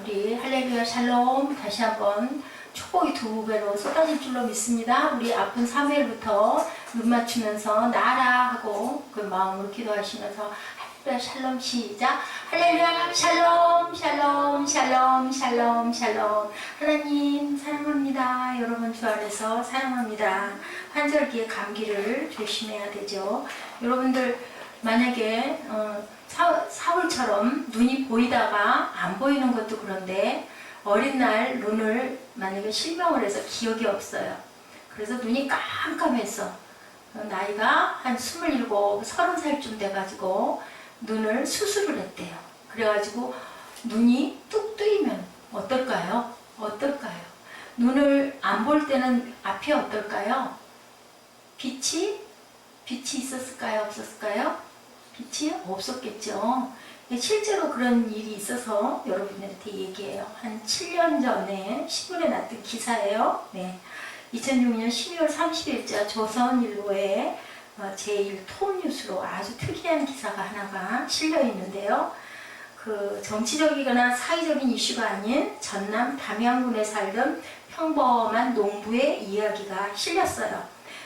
우리 할렐루야 샬롬 다시 한번 축복이 두 배로 쏟아질 줄로 믿습니다. 우리 아픈 사무엘부터 눈 맞추면서 나라 하고 그 마음으로 기도하시면서 할렐루야 샬롬 시작. 할렐루야 샬롬 샬롬 샬롬 샬롬 샬롬. 하나님 사랑합니다. 여러분 주 안에서 사랑합니다. 환절기에 감기를 조심해야 되죠. 여러분들 만약에 사울처럼 눈이 보이다가 안 보이는 것도 그런데 어린 날 눈을 만약에 실명을 해서 기억이 없어요. 그래서 눈이 깜깜했어. 나이가 한 27, 30살쯤 돼가지고 눈을 수술을 했대요. 그래가지고 눈이 뚝 뜨이면 어떨까요? 어떨까요? 눈을 안 볼 때는 앞이 어떨까요? 빛이 있었을까요? 없었을까요? 빛이 없었겠죠. 실제로 그런 일이 있어서 여러분들한테 얘기해요. 한 7년 전에 신문에 났던 기사예요. 네. 2006년 12월 30일자 조선일보에 제1톱뉴스로 아주 특이한 기사가 하나가 실려 있는데요. 그 정치적이거나 사회적인 이슈가 아닌 전남 담양군에 살던 평범한 농부의 이야기가 실렸어요.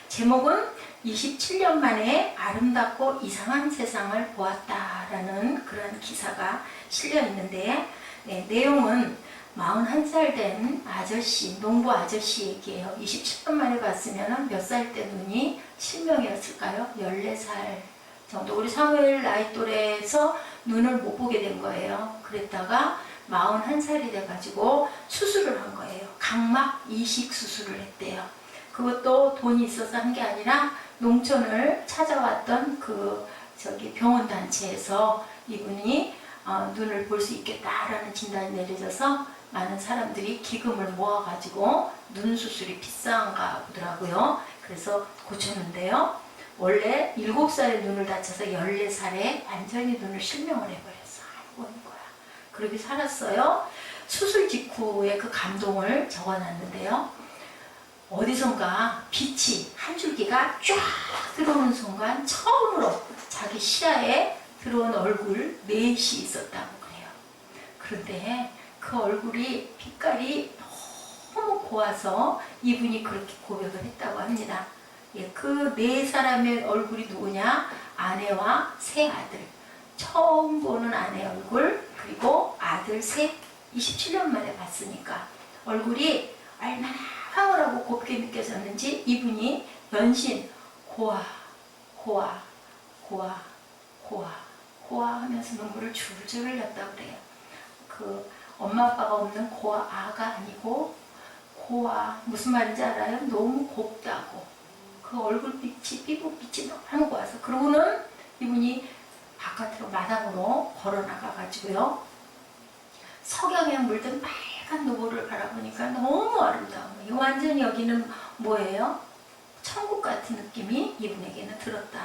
제목은 27년 만에 아름답고 이상한 세상을 보았다라는 그런 기사가 실려 있는데, 네, 내용은 41살 된 아저씨, 농부 아저씨 얘기예요. 27년 만에 봤으면 몇 살 때 눈이 실명이었을까요? 14살 정도. 우리 사무엘 나이 또래에서 눈을 못 보게 된 거예요. 그랬다가 41살이 돼가지고 수술을 한 거예요. 각막 이식 수술을 했대요. 그것도 돈이 있어서 한 게 아니라 농촌을 찾아왔던 병원 단체에서 이분이 눈을 볼 수 있겠다라는 진단이 내려져서 많은 사람들이 기금을 모아가지고 눈 수술이 비싼가 보더라고요. 그래서 고쳤는데요. 원래 7살에 눈을 다쳐서 14살에 완전히 눈을 실명을 해버렸어. 안 보는 거야. 그렇게 살았어요. 수술 직후에 그 감동을 적어놨는데요. 어디선가 빛이 한 줄기가 쫙 들어오는 순간 처음으로 자기 시야에 들어온 얼굴 넷이 있었다고 그래요. 그런데 그 얼굴이 빛깔이 너무 고와서 이분이 그렇게 고백을 했다고 합니다. 예, 그 네 사람의 얼굴이 누구냐? 아내와 세 아들. 처음 보는 아내 얼굴, 그리고 아들 셋. 27년 만에 봤으니까 얼굴이 얼마나 황홀하고 곱게 느껴졌는지 이분이 연신 고아 하면서 눈물을 줄줄 흘렸다고 그래요. 그 엄마 아빠가 없는 고아가 아니고 고아, 무슨 말인지 알아요? 너무 곱다고. 그 얼굴빛이, 피부빛이 너무 고와서. 그러고는 이분이 바깥으로 마당으로 걸어 나가가지고요, 석양에 물든 빨간 노을을 바라보니까 너무 아름다워. 완전히 여기는 뭐예요? 천국 같은 느낌이 이분에게는 들었다.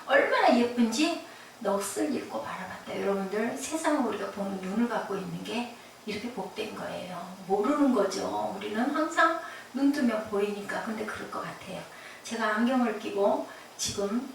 얼마나 예쁜지 넋을 잃고 바라봤다. 여러분들, 세상을 우리가 보는 눈을 갖고 있는 게 이렇게 복된 거예요. 모르는 거죠. 우리는 항상 눈 뜨면 보이니까. 근데 그럴 것 같아요. 제가 안경을 끼고 지금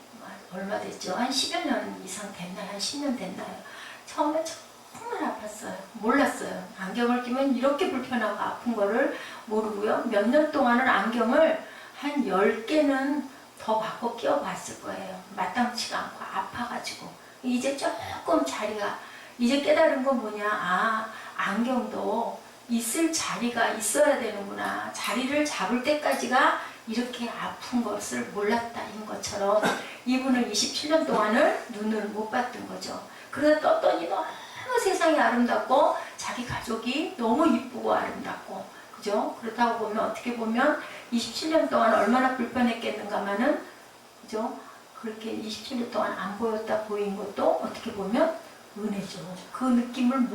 얼마 됐죠? 한 10여 년 이상 됐나요? 한 10년 됐나요? 처음에 정말 아팠어요. 몰랐어요. 안경을 끼면 이렇게 불편하고 아픈 거를 모르고요. 몇 년 동안은 안경을 한 10개는 더 바꿔 끼워 봤을 거예요. 마땅치가 않고 아파가지고. 이제 조금 자리가, 이제 깨달은 건 뭐냐. 안경도 있을 자리가 있어야 되는구나. 자리를 잡을 때까지가 이렇게 아픈 것을 몰랐다인 것처럼 이분은 27년 동안을 눈을 못 봤던 거죠. 그러다 떴더니 너무 세상이 아름답고 자기 가족이 너무 이쁘고 아름답고, 그죠? 그렇다고 보면 어떻게 보면 27년 동안 얼마나 불편했겠는가마는, 그죠? 그렇게 27년 동안 안 보였다 보인 것도 어떻게 보면 은혜죠. 그 느낌을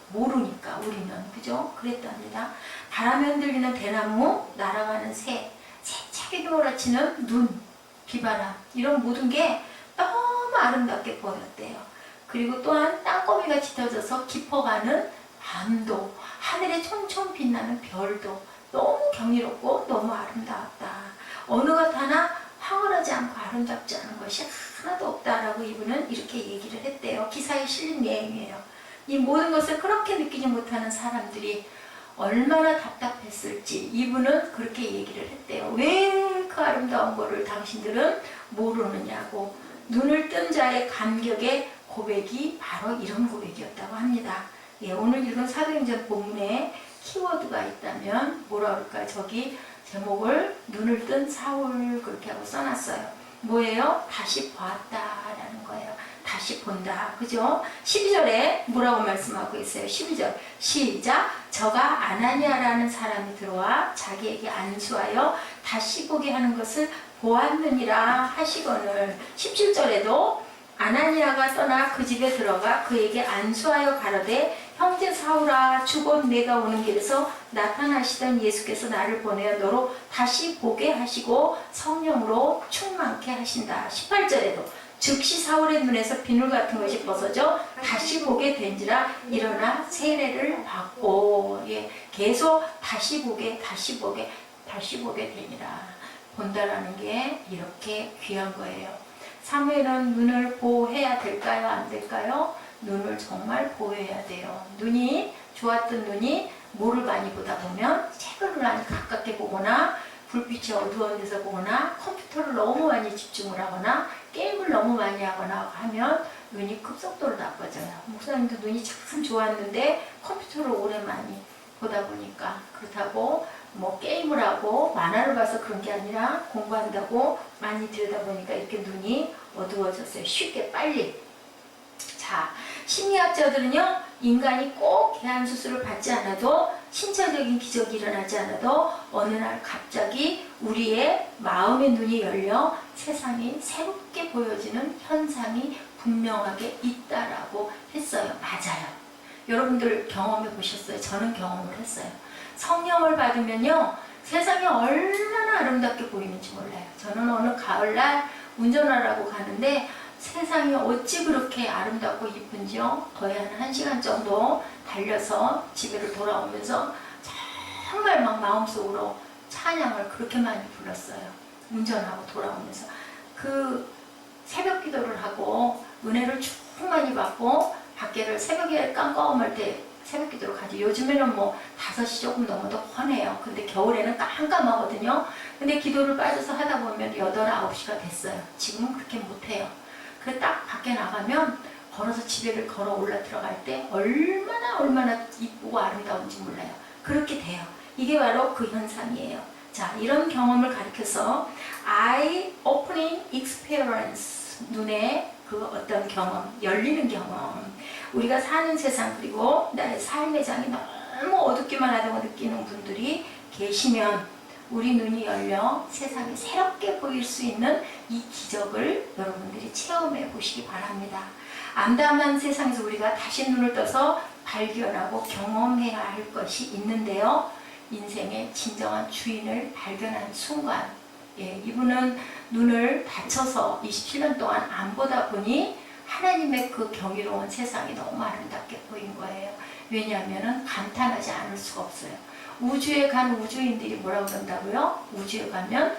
모르니까 우리는, 그죠? 그랬답니다. 바람에 흔들리는 대나무, 날아가는 새, 세차게 몰아치는 눈, 비바람, 이런 모든 게 너무 아름답게 보였대요. 그리고 또한 땅거미가 짙어져서 깊어가는 밤도, 하늘에 촘촘 빛나는 별도 너무 경이롭고 너무 아름다웠다. 어느 것 하나 황홀하지 않고 아름답지 않은 것이 하나도 없다라고 이분은 이렇게 얘기를 했대요. 기사에 실린 내용이에요. 이 모든 것을 그렇게 느끼지 못하는 사람들이 얼마나 답답했을지 이분은 그렇게 얘기를 했대요. 왜 그 아름다운 거를 당신들은 모르느냐고. 눈을 뜬 자의 감격의 고백이 바로 이런 고백이었다고 합니다. 예, 오늘 읽은 사도행전 본문에 키워드가 있다면 뭐라 그럴까요? 저기 제목을 눈을 뜬 사울 그렇게 하고 써놨어요. 뭐예요? 다시 보았다라는 거예요. 다시 본다. 그죠? 12절에 뭐라고 말씀하고 있어요? 12절 시작. 저가 아나니아라는 사람이 들어와 자기에게 안수하여 다시 보게 하는 것을 보았느니라 하시거늘. 17절에도 아나니아가 떠나 그 집에 들어가 그에게 안수하여 가로되 형제 사울아 주곧 내가 오는 길에서 나타나시던 예수께서 나를 보내어 너로 다시 보게 하시고 성령으로 충만케 하신다. 18절에도 즉시 사울의 눈에서 비늘 같은 것이 벗어져 다시 보게 된지라 일어나 세례를 받고. 예, 계속 다시 보게 되니라. 본다라는 게 이렇게 귀한 거예요. 사무엘은 눈을 보호해야 될까요? 안 될까요? 눈을 정말 보호해야 돼요. 눈이 좋았던 눈이 뭐를 많이 보다 보면 책을 많이 가깝게 보거나 불빛이 어두운 데서 보거나 컴퓨터를 너무 많이 집중을 하거나 게임을 너무 많이 하거나 하면 눈이 급속도로 나빠져요. 목사님도 눈이 참 좋았는데 컴퓨터를 오래 많이 보다 보니까. 그렇다고 뭐 게임을 하고 만화를 봐서 그런 게 아니라 공부한다고 많이 들여다보니까 이렇게 눈이 어두워졌어요. 쉽게 빨리. 자, 심리학자들은요, 인간이 꼭 개안수술을 받지 않아도 신체적인 기적이 일어나지 않아도 어느 날 갑자기 우리의 마음의 눈이 열려 세상이 새롭게 보여지는 현상이 분명하게 있다라고 했어요. 맞아요. 여러분들 경험해 보셨어요? 저는 경험을 했어요. 성령을 받으면요, 세상이 얼마나 아름답게 보이는지 몰라요. 저는 어느 가을날 운전하라고 가는데 세상이 어찌 그렇게 아름답고 이쁜지요. 거의 한 1시간 정도 달려서 집에를 돌아오면서 정말 막 마음속으로 찬양을 그렇게 많이 불렀어요. 운전하고 돌아오면서. 그 새벽 기도를 하고 은혜를 충만히 받고 밖에를 새벽에 깜깜할 때 새벽 기도로 가지. 요즘에는 뭐 5시 조금 넘어도 훤해요. 근데 겨울에는 깜깜하거든요. 근데 기도를 빠져서 하다 보면 8, 9시가 됐어요. 지금은 그렇게 못해요. 그 딱 밖에 나가면 걸어서 집에를 걸어 올라 들어갈 때 얼마나 이쁘고 아름다운지 몰라요. 그렇게 돼요. 이게 바로 그 현상이에요. 자, 이런 경험을 가리켜서 eye opening experience, 눈의 그 어떤 경험, 열리는 경험, 우리가 사는 세상 그리고 나의 삶의 장이 너무 어둡기만 하다고 느끼는 분들이 계시면 우리 눈이 열려 세상이 새롭게 보일 수 있는 이 기적을 여러분들이 체험해 보시기 바랍니다. 암담한 세상에서 우리가 다시 눈을 떠서 발견하고 경험해야 할 것이 있는데요. 인생의 진정한 주인을 발견한 순간, 예, 이분은 눈을 다쳐서 27년 동안 안 보다 보니 하나님의 그 경이로운 세상이 너무 아름답게 보인 거예요. 왜냐하면 감탄하지 않을 수가 없어요. 우주에 간 우주인들이 뭐라고 그런다고요? 우주에 가면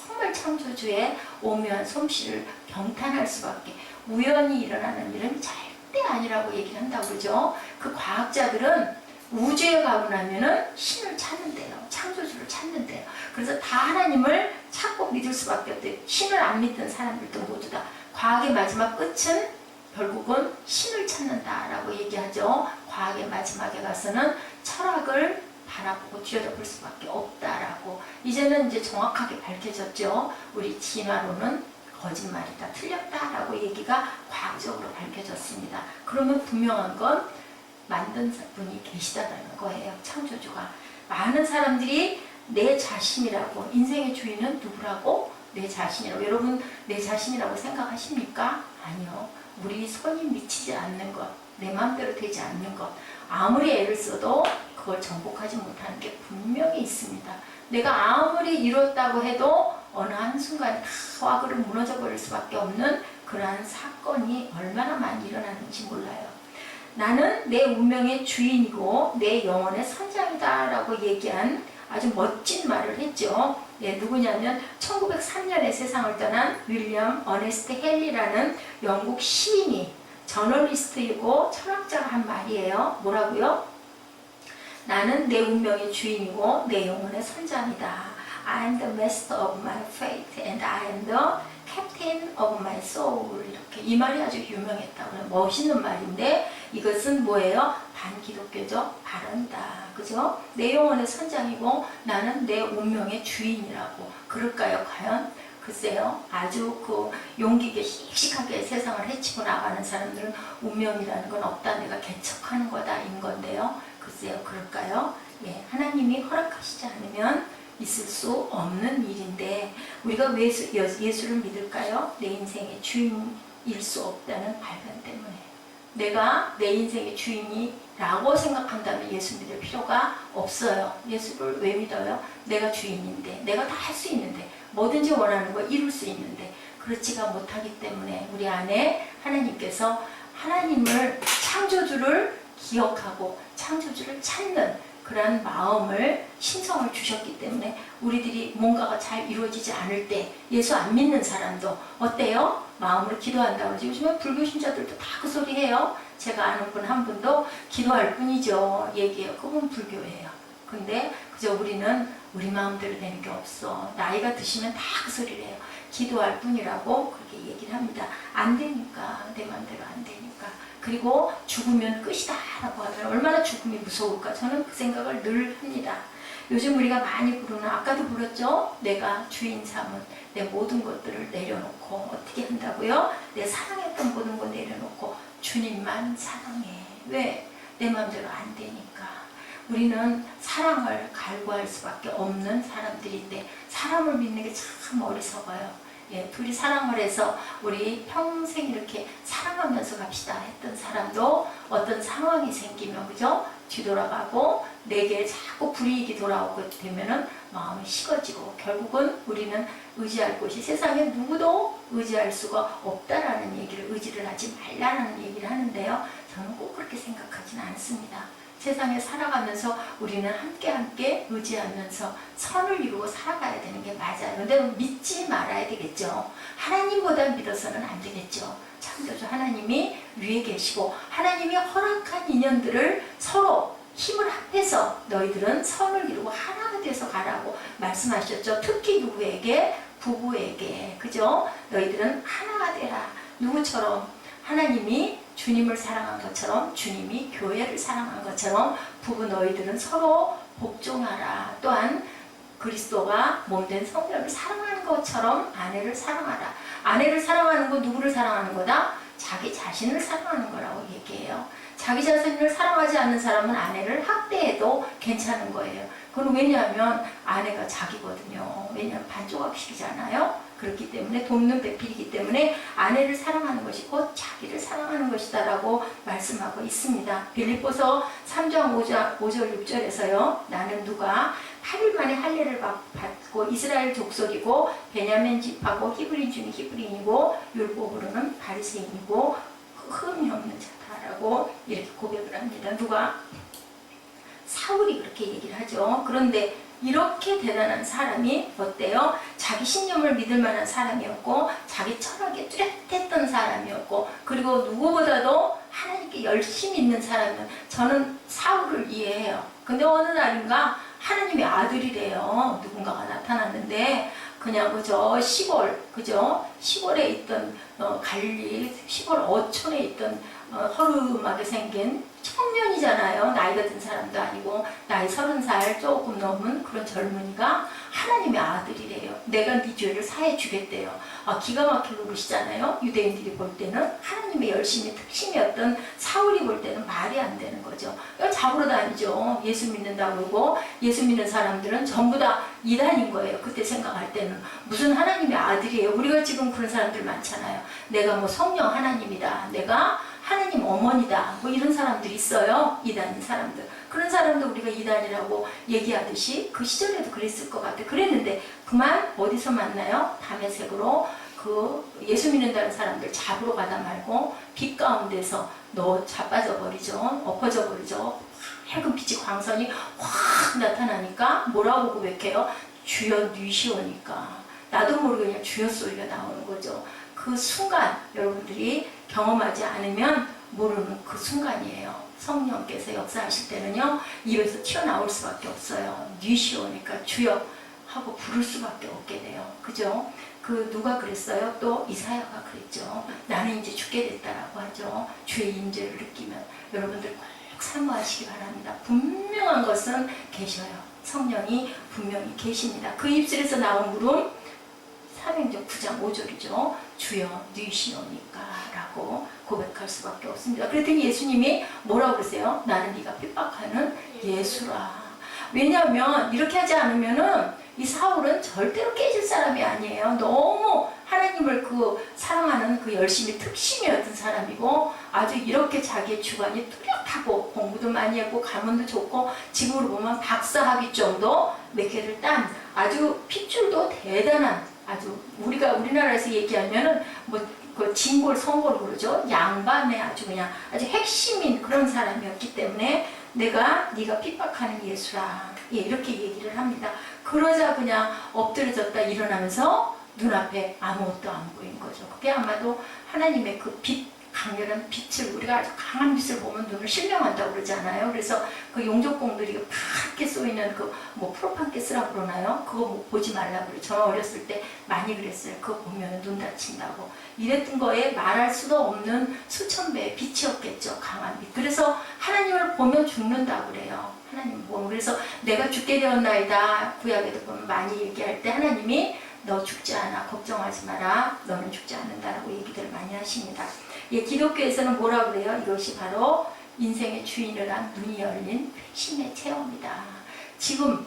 정말 창조주의 오묘한 솜씨를 경탄할 수밖에, 우연히 일어나는 일은 절대 아니라고 얘기를 한다고 그러죠. 그 과학자들은 우주에 가고 나면은 신을 찾는데요. 창조주를 찾는데요. 그래서 다 하나님을 찾고 믿을 수밖에 없대요. 신을 안 믿는 사람들도 모두 다. 과학의 마지막 끝은 결국은 신을 찾는다라고 얘기하죠. 과학의 마지막에 가서는 철학을 바라보고 들여다볼 수밖에 없다라고. 이제는 이제 정확하게 밝혀졌죠. 우리 진화론은 거짓말이다, 틀렸다라고 얘기가 과학적으로 밝혀졌습니다. 그러면 분명한 건 만든 분이 계시다라는 거예요. 창조주가. 많은 사람들이 내 자신이라고, 인생의 주인은 누구라고? 내 자신이라고. 여러분 내 자신이라고 생각하십니까? 아니요. 우리 손이 미치지 않는 것, 내 마음대로 되지 않는 것, 아무리 애를 써도 그걸 정복하지 못하는 게 분명히 있습니다. 내가 아무리 이뤘다고 해도 어느 한순간에 다 와그로 무너져 버릴 수밖에 없는 그러한 사건이 얼마나 많이 일어나는지 몰라요. 나는 내 운명의 주인이고 내 영혼의 선장이다 라고 얘기한 아주 멋진 말을 했죠. 예, 누구냐면 1903년에 세상을 떠난 윌리엄 어네스트 헨리라는 영국 시인이 저널리스트이고 철학자가 한 말이에요. 뭐라고요? 나는 내 운명의 주인이고 내 영혼의 선장이다. I am the master of my fate and I am the captain of my soul. 이렇게 이 말이 아주 유명했다고요. 멋있는 말인데 이것은 뭐예요? 반기독교적 발언이다. 그죠? 내 영혼의 선장이고 나는 내 운명의 주인이라고. 그럴까요? 과연? 글쎄요. 아주 그 용기 있게 씩씩하게 세상을 헤치고 나가는 사람들은 운명이라는 건 없다. 내가 개척하는 거다. 인 건데요. 글쎄요. 그럴까요? 예, 하나님이 허락하시지 않으면 있을 수 없는 일인데 우리가 왜 예수를 믿을까요? 내 인생의 주인일 수 없다는 발견 때문에. 내가 내 인생의 주인이라고 생각한다면 예수 믿을 필요가 없어요. 예수를 왜 믿어요? 내가 주인인데, 내가 다 할 수 있는데, 뭐든지 원하는 거 이룰 수 있는데 그렇지가 못하기 때문에 우리 안에 하나님께서 하나님을 창조주를 기억하고 창조주를 찾는 그런 마음을 신성을 주셨기 때문에 우리들이 뭔가가 잘 이루어지지 않을 때 예수 안 믿는 사람도 어때요? 마음으로 기도한다고 그러지. 요즘에 불교 신자들도 다 그 소리 해요. 제가 아는 분 한 분도 기도할 뿐이죠. 얘기해요. 그분 불교예요. 근데 그저 우리는 우리 마음대로 되는 게 없어. 나이가 드시면 다 그 소리를 해요. 기도할 뿐이라고 그렇게 얘기를 합니다. 안 되니까. 내 마음대로 안 되니까. 그리고 죽으면 끝이다 라고 하면 얼마나 죽음이 무서울까. 저는 그 생각을 늘 합니다. 요즘 우리가 많이 부르는, 아까도 불렀죠? 내가 주인 삼은 내 모든 것들을 내려놓고 어떻게 한다고요? 내 사랑했던 모든 것 내려놓고 주님만 사랑해. 왜? 내 마음대로 안 되니까. 우리는 사랑을 갈구할 수밖에 없는 사람들인데 사람을 믿는 게 참 어리석어요. 예, 둘이 사랑을 해서 우리 평생 이렇게 사랑하면서 갑시다 했던 사람도 어떤 상황이 생기면, 그죠? 뒤돌아가고 내게 자꾸 불이익이 돌아오게 되면은 마음이 식어지고 결국은 우리는 의지할 곳이 세상에 누구도 의지할 수가 없다라는 얘기를, 의지를 하지 말라는 얘기를 하는데요. 저는 꼭 그렇게 생각하지는 않습니다. 세상에 살아가면서 우리는 함께 의지하면서 선을 이루고 살아가야 되는 게 맞아요. 근데 믿지 말아야 되겠죠. 하나님보다 믿어서는 안 되겠죠. 창조주 하나님이 위에 계시고 하나님이 허락한 인연들을 서로 힘을 합해서 너희들은 선을 이루고 하나가 돼서 가라고 말씀하셨죠. 특히 누구에게? 부부에게. 그죠? 너희들은 하나가 되라. 누구처럼? 하나님이 주님을 사랑한 것처럼, 주님이 교회를 사랑한 것처럼 부부 너희들은 서로 복종하라. 또한 그리스도가 몸된 성령을 사랑하는 것처럼 아내를 사랑하라. 아내를 사랑하는 거 누구를 사랑하는 거다? 자기 자신을 사랑하는 거라고 얘기해요. 자기 자신을 사랑하지 않는 사람은 아내를 학대해도 괜찮은 거예요. 그건 왜냐하면 아내가 자기거든요. 왜냐하면 반조각식이잖아요. 그렇기 때문에 돕는 배필이기 때문에 아내를 사랑하는 것이 곧 자기를 사랑하는 것이다 라고 말씀하고 있습니다. 빌립보서 3장 5절 6절에서요. 나는 누가 8일 만에 할례를 받고 이스라엘 족속이고 베냐민 집하고 히브리인 중에 히브리인이고 율법으로는 바리새인이고 흠이 없는 자다라고 이렇게 고백을 합니다. 누가? 사울이 그렇게 얘기를 하죠. 그런데 이렇게 대단한 사람이 어때요? 자기 신념을 믿을 만한 사람이었고 자기 철학에 뚜렷했던 사람이었고 그리고 누구보다도 하나님께 열심히 있는 사람은 저는 사울을 이해해요. 근데 어느 날인가 하나님의 아들이래요. 누군가가 나타났는데 그냥 그저 시골, 그죠? 시골에 있던 갈릴리 시골 어촌에 있던 허름하게 생긴 청년이잖아요. 나이가 든 사람도 아니고 나이 30살 조금 넘은 그런 젊은이가 하나님의 아들이래요. 내가 네 죄를 사해 주겠대요. 기가 막히게 그러시잖아요. 유대인들이 볼 때는 하나님의 열심히 특심이었던 사울이 볼 때는 말이 안 되는 거죠. 잡으러 다니죠. 예수 믿는다고 그러고 예수 믿는 사람들은 전부 다 이단인 거예요. 그때 생각할 때는 무슨 하나님의 아들이에요. 우리가 지금 그런 사람들 많잖아요. 내가 뭐 성령 하나님이다. 내가 하나님 어머니다. 뭐 이런 사람들이 있어요. 이단인 사람들. 그런 사람도 우리가 이단이라고 얘기하듯이 그 시절에도 그랬을 것 같아. 그랬는데 그만 어디서 만나요? 다메섹으로 그 예수 믿는다는 사람들 잡으러 가다 말고 빛 가운데서 너 자빠져 버리죠. 엎어져 버리죠. 밝은 빛이 광선이 확 나타나니까 뭐라고 고백해요? 주여 뉘시오니까 나도 모르게 그냥 주여 소리가 나오는 거죠. 그 순간 여러분들이 경험하지 않으면 모르는 그 순간이에요. 성령께서 역사하실 때는요, 입에서 튀어나올 수밖에 없어요. 뉘시오니까 주여 하고 부를 수밖에 없게 돼요. 그죠? 그 누가 그랬어요? 또 이사야가 그랬죠. 나는 이제 죽게 됐다라고 하죠. 주의 임재를 느끼면. 여러분들 꼭 사모하시기 바랍니다. 분명한 것은 계셔요. 성령이 분명히 계십니다. 그 입술에서 나온 물음, 사명적 9장 5절이죠. 주여 뉘시오니까 라고 고백할 수밖에 없습니다. 그랬더니 예수님이 뭐라고 그러세요? 나는 네가 핍박하는 예수라. 왜냐하면 이렇게 하지 않으면은 이 사울은 절대로 깨질 사람이 아니에요. 너무 하나님을 사랑하는 그 열심히 특심이었던 사람이고, 아주 이렇게 자기의 주관이 뚜렷하고 공부도 많이 했고 가문도 좋고 지금으로 보면 박사학위 정도 몇 개를 딴 아주 핏줄도 대단한, 아주 우리나라에서 얘기하면은 그 진골 성골 그러죠. 양반의 아주 핵심인 그런 사람이었기 때문에 네가 핍박하는 예수라, 예, 이렇게 얘기를 합니다. 그러자 그냥 엎드려졌다 일어나면서 눈앞에 아무것도 안 보인 거죠. 그게 아마도 하나님의 그 강렬한 빛을, 우리가 아주 강한 빛을 보면 눈을 실명한다고 그러잖아요. 그래서 그 용접공들이 파랗게 쏘이는 프로판가스라고 그러나요? 그거 보지 말라고 그래요. 저는 어렸을 때 많이 그랬어요. 그거 보면 눈 다친다고. 이랬던 거에 말할 수도 없는 수천 배의 빛이었겠죠. 강한 빛. 그래서 하나님을 보면 죽는다고 그래요. 하나님을 보면. 그래서 내가 죽게 되었나이다. 구약에도 보면 많이 얘기할 때 하나님이 너 죽지 않아. 걱정하지 마라. 너는 죽지 않는다라고 얘기들을 많이 하십니다. 예, 기독교에서는 뭐라고 그래요? 이것이 바로 인생의 주인을 한 눈이 열린 회심의 체험이다. 지금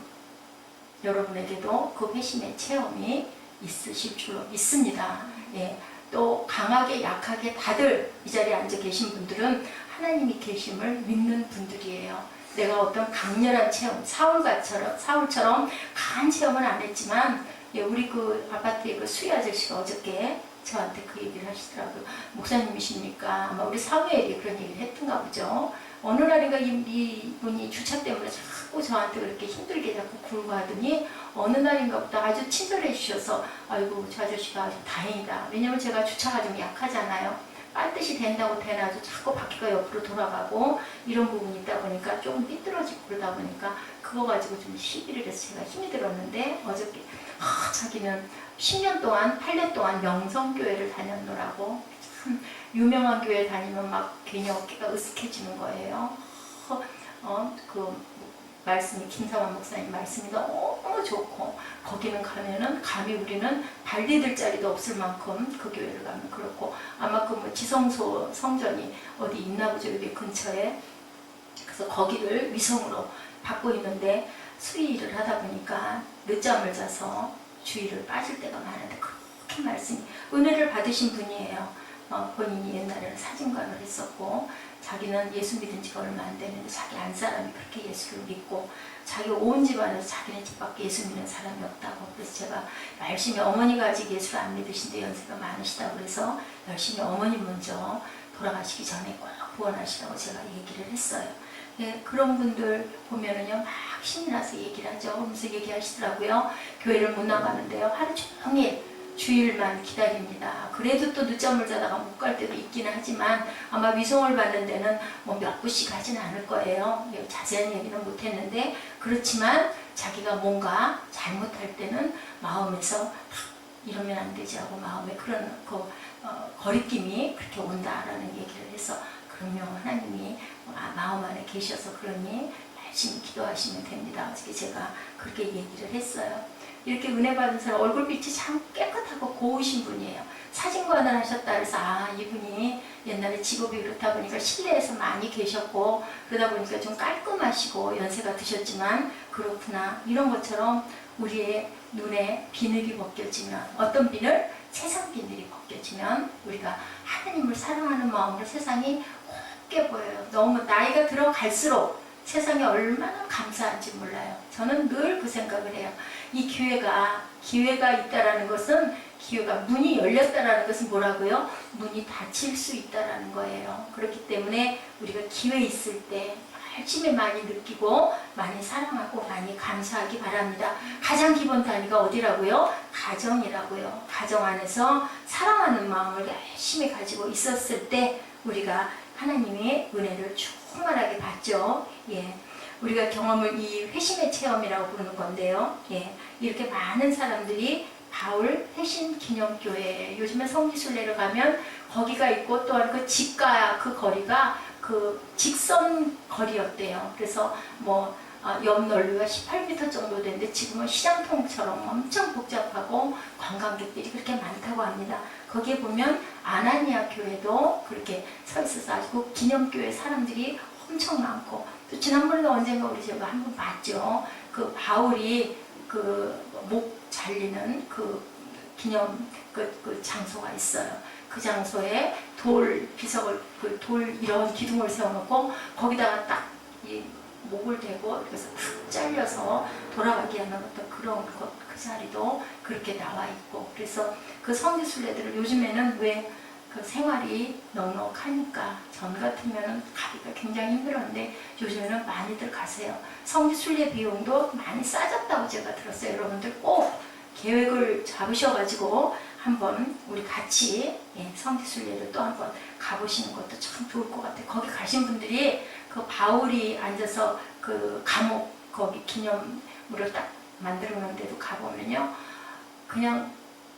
여러분에게도 그 회심의 체험이 있으실 줄로 믿습니다. 예, 또 강하게 약하게 다들 이 자리에 앉아 계신 분들은 하나님이 계심을 믿는 분들이에요. 내가 어떤 강렬한 체험, 사울처럼 강한 체험은 안 했지만, 예, 우리 그 아파트의 그 수희 아저씨가 어저께 저한테 그 얘기를 하시더라고요. 목사님이십니까? 아마 우리 사무엘이 그런 얘기를 했던가 보죠. 어느 날인가 이분이 주차 때문에 자꾸 저한테 그렇게 힘들게 자꾸 굴고 하더니 어느 날인가부터 아주 친절해 주셔서 아이고 저 아저씨가 아주 다행이다. 왜냐면 제가 주차가 좀 약하잖아요. 빨듯이 된다고 되나도 자꾸 바퀴가 옆으로 돌아가고 이런 부분이 있다 보니까 조금 삐뚤어지고 그러다 보니까 그거 가지고 좀 시비를 해서 제가 힘이 들었는데, 어저께 자기는 10년 동안 8년 동안 명성교회를 다녔노라고. 참 유명한 교회 다니면 막 괜히 어깨가 으쓱해지는 거예요. 그 말씀이 김사만 목사님 말씀이 너무 좋고, 거기는 가면은 감히 우리는 발 디딜 자리도 없을 만큼 그 교회를 가면 그렇고, 아마 그 지성소 성전이 어디 있나 보죠, 여기 근처에. 그래서 거기를 위성으로 받고 있는데 수의를 하다 보니까 늦잠을 자서 주의를 빠질 때가 많은데 그렇게 말씀이 은혜를 받으신 분이에요. 본인이 옛날에는 사진관을 했었고, 자기는 예수 믿은 지가 얼마 안 되는데 자기 안사람이 그렇게 예수를 믿고, 자기 온 집안에서 자기네 집밖에 예수 믿는 사람이 없다고. 그래서 제가 열심히, 어머니가 아직 예수를 안 믿으신데 연세가 많으시다고 그래서 열심히 어머니 먼저 돌아가시기 전에 꼭 구원하시라고 제가 얘기를 했어요. 예, 그런 분들 보면은요, 막 신이 나서 얘기를 하죠. 그러면서 얘기하시더라고요. 교회를 못 나가는데요, 하루 종일 주일만 기다립니다. 그래도 또 늦잠을 자다가 못 갈 때도 있기는 하지만 아마 위성을 받는 데는 몇 분씩 하지는 않을 거예요. 자세한 얘기는 못했는데, 그렇지만 자기가 뭔가 잘못할 때는 마음에서 이러면 안 되지 하고 마음에 그런 거리낌이 그렇게 온다라는 얘기를 해서, 그럼요, 하나님이 마음 안에 계셔서 그러니 열심히 기도하시면 됩니다. 어저께 제가 그렇게 얘기를 했어요. 이렇게 은혜 받은 사람 얼굴빛이 참 깨끗하고 고우신 분이에요. 사진관을 하셨다 그래서 이분이 옛날에 직업이 그렇다 보니까 실내에서 많이 계셨고 그러다 보니까 좀 깔끔하시고 연세가 드셨지만 그렇구나, 이런 것처럼 우리의 눈에 비늘이 벗겨지면, 어떤 비늘? 세상 비늘이 벗겨지면 우리가 하나님을 사랑하는 마음으로 세상이 곱게 보여요. 너무 나이가 들어갈수록 세상에 얼마나 감사한지 몰라요. 저는 늘 그 생각을 해요. 이 기회가 있다라는 것은, 기회가 문이 열렸다라는 것은 뭐라고요? 문이 닫힐 수 있다라는 거예요. 그렇기 때문에 우리가 기회 있을 때 열심히 많이 느끼고 많이 사랑하고 많이 감사하기 바랍니다. 가장 기본 단위가 어디라고요? 가정이라고요. 가정 안에서 사랑하는 마음을 열심히 가지고 있었을 때 우리가 하나님의 은혜를 충만하게 받죠. 예. 우리가 경험을 이 회심의 체험이라고 부르는 건데요. 예. 이렇게 많은 사람들이 바울 회심 기념교회, 요즘에 성지순례를 가면 거기가 있고 또한 그 집과 그 거리가 그 직선 거리였대요. 그래서 뭐 옆 넓이가 18m 정도 되는데 지금은 시장통처럼 엄청 복잡하고 관광객들이 그렇게 많다고 합니다. 거기에 보면 아나니아 교회도 그렇게 서 있어서 아주 기념교회 사람들이 엄청 많고, 또 지난번에도 언젠가 우리 제가 한번 봤죠. 그 바울이 그 목 잘리는 그 기념 그 장소가 있어요. 그 장소에 돌 비석을 돌 이런 기둥을 세워놓고 거기다가 딱 이 목을 대고 그래서 푹 잘려서 돌아가게 하는 어떤 그런 그 자리도 그렇게 나와 있고, 그래서 그 성지순례들을 요즘에는 왜 그 생활이 넉넉하니까 전 같으면 가기가 굉장히 힘들었는데 요즘에는 많이들 가세요. 성지순례 비용도 많이 싸졌다고 제가 들었어요. 여러분들 꼭 계획을 잡으셔가지고 한번 우리 같이 성지순례를 또 한번 가보시는 것도 참 좋을 것 같아요. 거기 가신 분들이 그 바울이 앉아서 그 감옥 거기 기념물을 딱 만들어 놓은 데도 가보면요, 그냥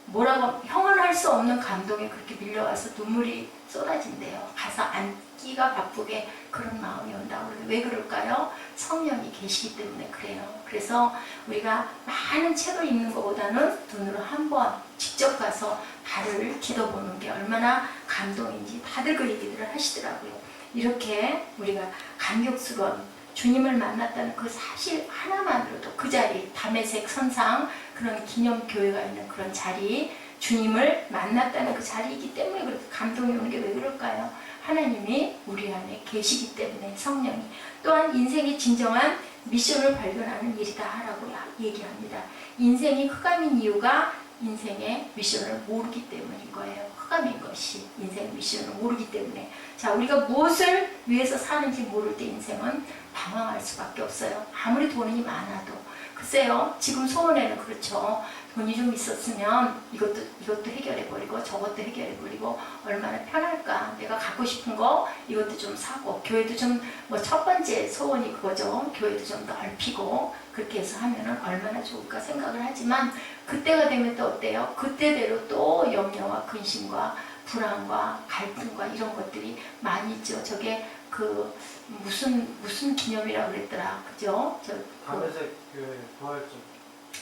뭐라고 형언할 수 없는 감동에 그렇게 밀려와서 눈물이 쏟아진대요. 가서 앉기가 바쁘게 그런 마음이 온다고. 왜 그럴까요? 성령이 계시기 때문에 그래요. 그래서 우리가 많은 책을 읽는 것보다는 눈으로 한번 직접 가서 발을 디뎌보는 게 얼마나 감동인지 다들 그 얘기들을 하시더라고요. 이렇게 우리가 감격스러운 주님을 만났다는 그 사실 하나만으로도 그 자리, 담에색 선상 그런 기념교회가 있는 그런 자리, 주님을 만났다는 그 자리이기 때문에 그렇게 감동이 오는 게 왜 그럴까요? 하나님이 우리 안에 계시기 때문에, 성령이. 또한 인생의 진정한 미션을 발견하는 일이다 라고 얘기합니다. 인생이 흑암인 이유가 인생의 미션을 모르기 때문인 거예요. 흑암인 것이 인생의 미션을 모르기 때문에. 자, 우리가 무엇을 위해서 사는지 모를 때 인생은 방황할 수밖에 없어요. 아무리 돈이 많아도. 글쎄요, 지금 소원에는 그렇죠. 돈이 좀 있었으면 이것도 해결해버리고 저것도 해결해버리고 얼마나 편할까. 내가 갖고 싶은 거 이것도 좀 사고, 교회도 좀 뭐 첫 번째 소원이 그거죠. 교회도 좀 넓히고 그렇게 해서 하면은 얼마나 좋을까 생각을 하지만, 그때가 되면 또 어때요? 그때대로 또 염려와 근심과 불안과 갈등과 이런 것들이 많이 있죠. 저게 그 무슨 기념이라고 그랬더라, 그죠? 담에색 교회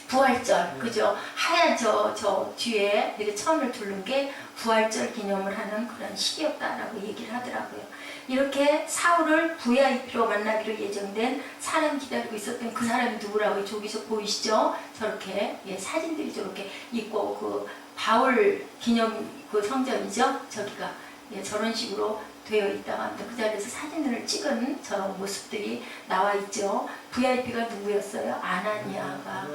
부활절, 그죠? 하얀 저 뒤에 이렇게 천을 두른 게 부활절 기념을 하는 그런 시기였다라고 얘기를 하더라고요. 이렇게 사울을 VIP로 만나기로 예정된 사람 기다리고 있었던 그 사람이 누구라고 저기서 보이시죠? 저렇게 사진들이 저렇게 있고, 그 바울 기념 그 성전이죠? 저기가 저런 식으로 되어 있다가 합니다. 그 자리에서 사진을 찍은 저런 모습들이 나와 있죠. VIP가 누구였어요? 아나니아가.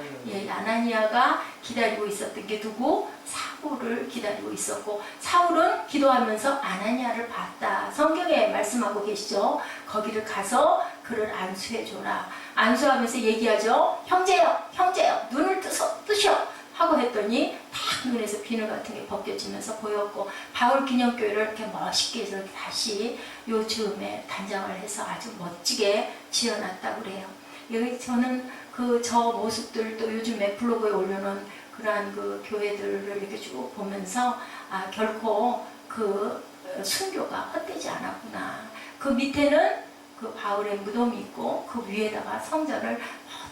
아나니아가 기다리고 있었던 게 누구? 사울을 기다리고 있었고, 사울은 기도하면서 아나니아를 봤다. 성경에 말씀하고 계시죠. 거기를 가서 그를 안수해줘라. 안수하면서 얘기하죠. 형제여, 눈을 뜨셔 하고 했더니 딱 눈에서 비늘 같은 게 벗겨지면서 보였고, 바울 기념교회를 이렇게 멋있게 해서 다시 요 즈음에 단장을 해서 아주 멋지게 지어놨다고 그래요. 여기 저는 저 모습들 또 요즘에 블로그에 올려놓은 그러한 그 교회들을 이렇게 쭉 보면서 결코 그 순교가 헛되지 않았구나. 그 밑에는 그 바울의 무덤이 있고 그 위에다가 성전을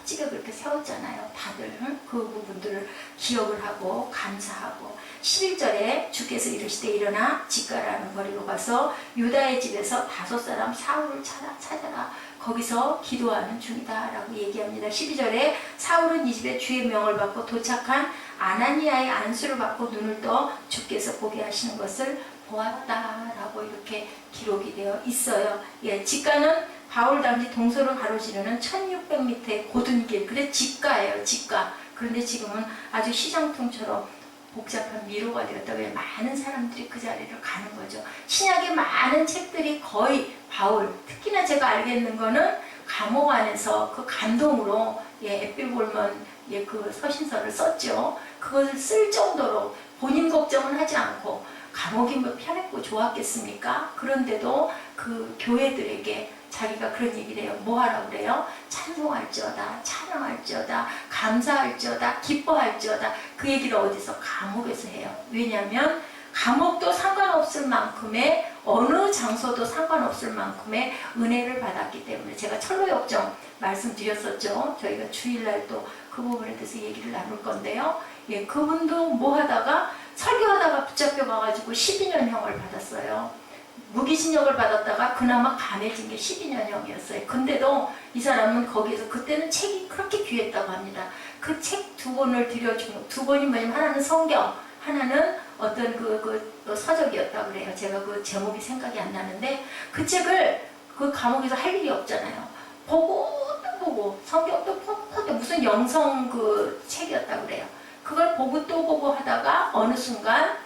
멋지게 그렇게 세웠잖아요. 다들 그 부분들을 기억을 하고 감사하고, 11절에 주께서 이르시되 일어나 직가라는 거리로 가서 유다의 집에서 5사람 사울을 찾아라. 거기서 기도하는 중이다 라고 얘기합니다. 12절에 사울은 이 집에 주의 명을 받고 도착한 아나니아의 안수를 받고 눈을 떠 주께서 보게 하시는 것을 보았다 라고 이렇게 기록이 되어 있어요. 직가는 바울 당시 동서를 가로지르는 1600m의 고든 길, 그래 직가예요. 직가. 그런데 지금은 아주 시장통처럼 복잡한 미로가 되었다. 왜 많은 사람들이 그 자리를 가는 거죠. 신약의 많은 책들이 거의 바울, 특히나 제가 알겠는 거는 감옥 안에서 그 감동으로 에필볼먼 그 서신서를 썼죠. 그것을 쓸 정도로 본인 걱정은 하지 않고, 감옥이 뭐 편했고 좋았겠습니까? 그런데도 그 교회들에게 자기가 그런 얘기를 해요. 뭐 하라고 그래요? 찬송할지어다, 찬양할지어다, 감사할지어다, 기뻐할지어다. 그 얘기를 어디서? 감옥에서 해요. 왜냐하면 감옥도 상관없을 만큼의, 어느 장소도 상관없을 만큼의 은혜를 받았기 때문에. 제가 철로역정 말씀드렸었죠. 저희가 주일날 또 그 부분에 대해서 얘기를 나눌 건데요. 그분도 뭐 하다가 설교하다가 붙잡혀 가가지고 12년형을 받았어요. 무기징역을 받았다가 그나마 감해진 게 12년형이었어요. 근데도 이 사람은 거기에서, 그때는 책이 그렇게 귀했다고 합니다. 그 책 2권을 들여주고, 2권이 뭐냐면 하나는 성경, 하나는 어떤 그 서적이었다고 그래요. 제가 그 제목이 생각이 안 나는데, 그 책을 그 감옥에서 할 일이 없잖아요. 보고 또 보고, 성경도 보고, 무슨 영성 그 책이었다고 그래요. 그걸 보고 또 보고 하다가 어느 순간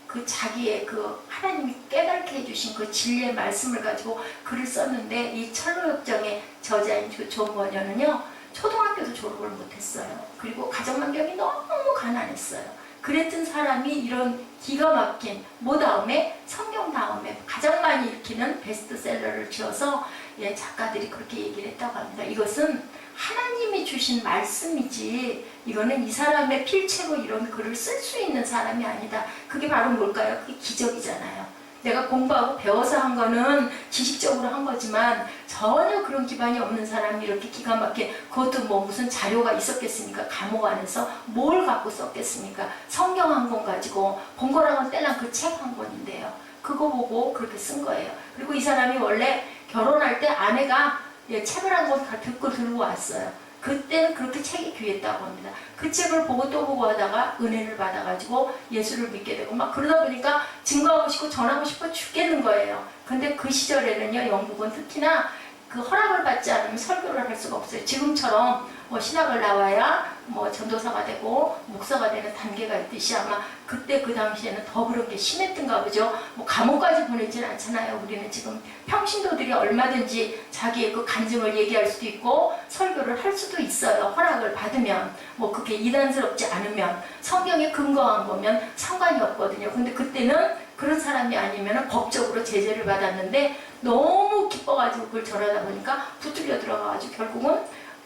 그 자기의 그 하나님이 깨닫게 해주신 그 진리의 말씀을 가지고 글을 썼는데, 이 철로역정의 저자인 존 버녀는요, 초등학교도 졸업을 못했어요. 그리고 가정환경이 너무 가난했어요. 그랬던 사람이 이런 기가 막힌, 뭐 다음에 성경 다음에 가장 많이 읽히는 베스트셀러를 지어서 작가들이 그렇게 얘기를 했다고 합니다. 이것은 하나님이 주신 말씀이지, 이거는 이 사람의 필체로 이런 글을 쓸 수 있는 사람이 아니다. 그게 바로 뭘까요? 그게 기적이잖아요. 내가 공부하고 배워서 한 거는 지식적으로 한 거지만, 전혀 그런 기반이 없는 사람이 이렇게 기가 막히게, 그것도 뭐 무슨 자료가 있었겠습니까? 감옥 안에서 뭘 갖고 썼겠습니까? 성경 한 권 가지고, 본 거랑은 떼랑 그 책 한 권인데요. 그거 보고 그렇게 쓴 거예요. 그리고 이 사람이 원래 결혼할 때 아내가 책을 한 권 듣고 들고 왔어요. 그때는 그렇게 책이 귀했다고 합니다. 그 책을 보고 또 보고 하다가 은혜를 받아가지고 예수를 믿게 되고, 막 그러다 보니까 증거하고 싶고 전하고 싶어 죽겠는 거예요. 근데 그 시절에는요, 영국은 특히나 그 허락을 받지 않으면 설교를 할 수가 없어요. 지금처럼 뭐 신학을 나와야 뭐 전도사가 되고 목사가 되는 단계가 있듯이, 아마 그때 그 당시에는 더 그런 게 심했던가 보죠. 뭐 감옥까지 보내지는 않잖아요. 우리는 지금 평신도들이 얼마든지 자기의 그 간증을 얘기할 수도 있고 설교를 할 수도 있어요. 허락을 받으면, 뭐 그게 이단스럽지 않으면, 성경에 근거한 거면 상관이 없거든요. 근데 그때는 그런 사람이 아니면 법적으로 제재를 받았는데, 너무 기뻐가지고 그걸 전하다 보니까 붙들려 들어가가지고 결국은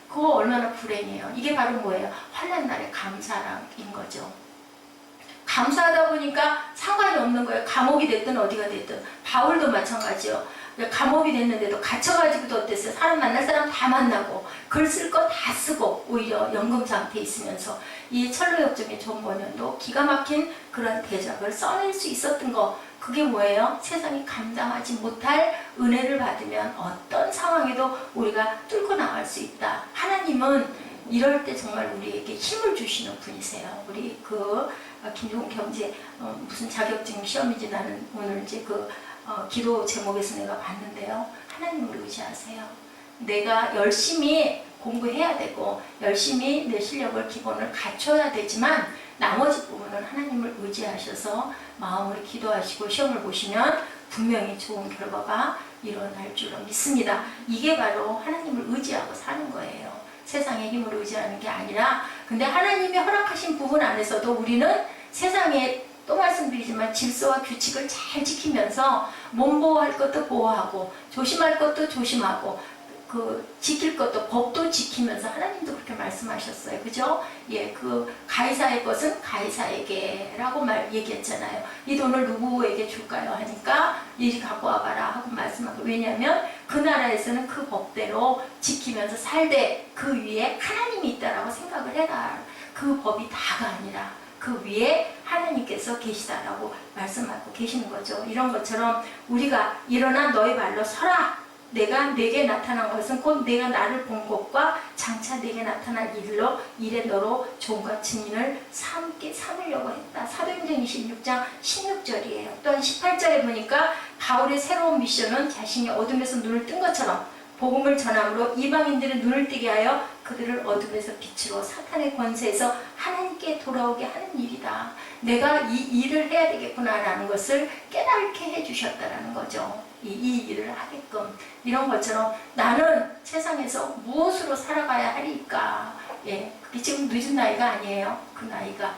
그거 얼마나 불행해요. 이게 바로 뭐예요? 환난 날의 감사인 거죠. 감사하다 보니까 상관이 없는 거예요. 감옥이 됐든 어디가 됐든. 바울도 마찬가지요. 감옥이 됐는데도 갇혀가지고도 어땠어요? 사람 만날 사람 다 만나고, 글 쓸 거 다 쓰고, 오히려 연금 상태에 있으면서. 이 철로역정의 존 버녀도 기가 막힌 그런 대작을 써낼 수 있었던 거, 그게 뭐예요? 세상이 감당하지 못할 은혜를 받으면 어떤 상황에도 우리가 뚫고 나갈 수 있다. 하나님은 이럴 때 정말 우리에게 힘을 주시는 분이세요. 우리 김종훈 경제 무슨 자격증 시험인지, 나는 오늘 이제 기도 제목에서 내가 봤는데요. 하나님을 의지하세요. 내가 열심히 공부해야 되고 열심히 내 실력을 기본을 갖춰야 되지만, 나머지 부분은 하나님을 의지하셔서 마음으로 기도하시고 시험을 보시면 분명히 좋은 결과가 일어날 줄로 믿습니다. 이게 바로 하나님을 의지하고 사는 거예요. 세상의 힘을 의지하는 게 아니라. 근데 하나님이 허락하신 부분 안에서도 우리는 세상에, 또 말씀드리지만 질서와 규칙을 잘 지키면서 몸 보호할 것도 보호하고, 조심할 것도 조심하고, 지킬 것도 법도 지키면서, 하나님도 그렇게 말씀하셨어요. 그죠? 가이사의 것은 가이사에게라고 얘기했잖아요. 이 돈을 누구에게 줄까요? 하니까 이리 갖고 와봐라 하고 말씀하고. 왜냐하면 그 나라에서는 그 법대로 지키면서 살되 그 위에 하나님이 있다라고 생각을 해라. 그 법이 다가 아니라 그 위에 하나님께서 계시다라고 말씀하고 계시는 거죠. 이런 것처럼 우리가 일어나 너희 발로 서라. 내게 나타난 것은 곧 내가 나를 본 것과 장차 내게 나타날 일에 너로 종과 증인을 삼으려고 했다. 사도행전 26장 16절이에요. 또한 18절에 보니까 바울의 새로운 미션은 자신이 어둠에서 눈을 뜬 것처럼 복음을 전함으로 이방인들의 눈을 뜨게 하여 그들을 어둠에서 빛으로 사탄의 권세에서 하나님께 돌아오게 하는 일이다. 내가 이 일을 해야 되겠구나라는 것을 깨닫게 해주셨다라는 거죠. 이 일을 하게끔. 이런 것처럼 나는 세상에서 무엇으로 살아가야 하리까. 예, 그게 지금 늦은 나이가 아니에요. 그 나이가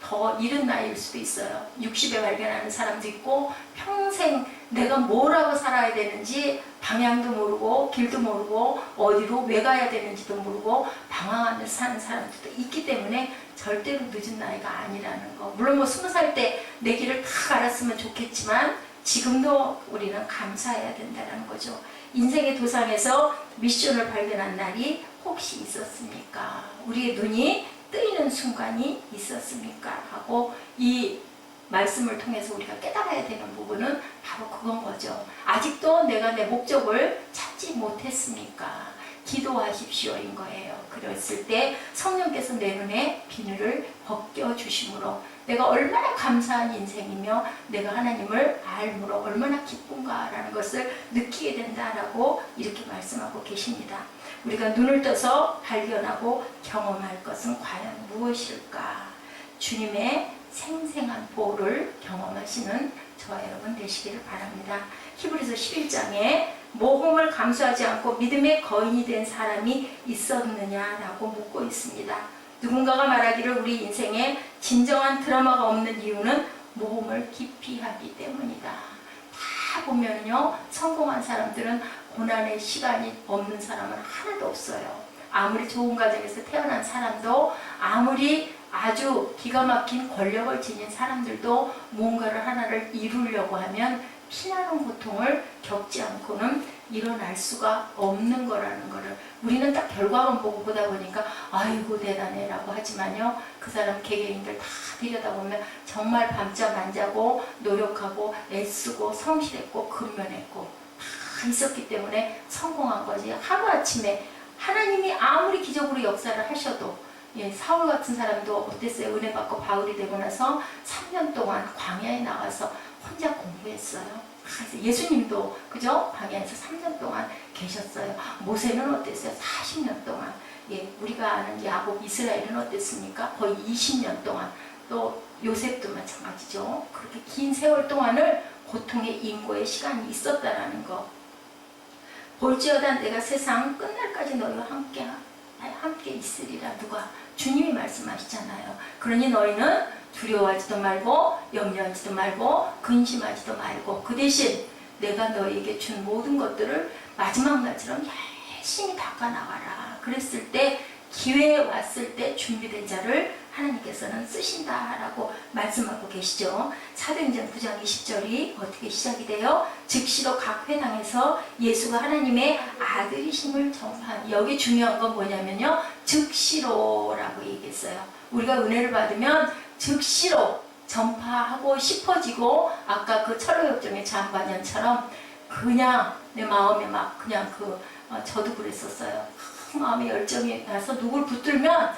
더 이른 나이일 수도 있어요. 60에 발견하는 사람도 있고 평생 내가 뭐라고 살아야 되는지 방향도 모르고 길도 모르고 어디로 왜 가야 되는지도 모르고 방황하면서 사는 사람들도 있기 때문에 절대로 늦은 나이가 아니라는 거. 물론 뭐 20살 때 내 길을 다 알았으면 좋겠지만 지금도 우리는 감사해야 된다는 거죠. 인생의 도상에서 미션을 발견한 날이 혹시 있었습니까? 우리의 눈이 뜨이는 순간이 있었습니까? 하고 이 말씀을 통해서 우리가 깨달아야 되는 부분은 바로 그건 거죠. 아직도 내가 내 목적을 찾지 못했습니까? 기도하십시오인 거예요. 그랬을 때 성령께서 내 눈에 비늘을 벗겨주심으로 내가 얼마나 감사한 인생이며 내가 하나님을 알므로 얼마나 기쁜가라는 것을 느끼게 된다라고 이렇게 말씀하고 계십니다. 우리가 눈을 떠서 발견하고 경험할 것은 과연 무엇일까? 주님의 생생한 보호를 경험하시는 저와 여러분 되시기를 바랍니다. 히브리서 11장에 모험을 감수하지 않고 믿음의 거인이 된 사람이 있었느냐라고 묻고 있습니다. 누군가가 말하기를 우리 인생에 진정한 드라마가 없는 이유는 모험을 깊이 하기 때문이다. 다 보면요, 성공한 사람들은 고난의 시간이 없는 사람은 하나도 없어요. 아무리 좋은 가정에서 태어난 사람도, 아무리 아주 기가 막힌 권력을 지닌 사람들도 뭔가를 하나를 이루려고 하면 피나는 고통을 겪지 않고는 일어날 수가 없는 거라는 거를 우리는 딱 결과만 보고 보다 보니까 아이고 대단해 라고 하지만요, 그 사람 개개인들 다 들여다보면 정말 밤잠 안 자고 노력하고 애쓰고 성실했고 근면했고 다 있었기 때문에 성공한 거지. 하루아침에 하나님이 아무리 기적으로 역사를 하셔도, 예, 사울 같은 사람도 어땠어요? 은혜 받고 바울이 되고 나서 3년 동안 광야에 나가서 혼자 공부했어요. 그래서 예수님도 그죠? 광야에서 3년 동안 계셨어요. 모세는 어땠어요? 40년 동안. 예, 우리가 아는 야곱, 이스라엘은 어땠습니까? 거의 20년 동안. 또 요셉도 마찬가지죠. 그렇게 긴 세월 동안을 고통의 인고의 시간이 있었다라는 거. 볼지어다 내가 세상 끝날까지 너희와 함께 있으리라. 누가? 주님이 말씀하시잖아요. 그러니 너희는 두려워하지도 말고 염려하지도 말고 근심하지도 말고 그 대신 내가 너희에게 준 모든 것들을 마지막 날처럼 열심히 닦아나가라. 그랬을 때 기회에 왔을 때 준비된 자를 하나님께서는 쓰신다라고 말씀하고 계시죠. 사도행전 9장 20절이 어떻게 시작이 돼요? 즉시로 각 회당에서 예수가 하나님의 아들이심을 전파한. 여기 중요한 건 뭐냐면요, 즉시로라고 얘기했어요. 우리가 은혜를 받으면 즉시로 전파하고 싶어지고, 아까 그 철로역정의 장관연처럼 그냥 내 마음에 막 그냥 저도 그랬었어요. 마음에 열정이 나서 누굴 붙들면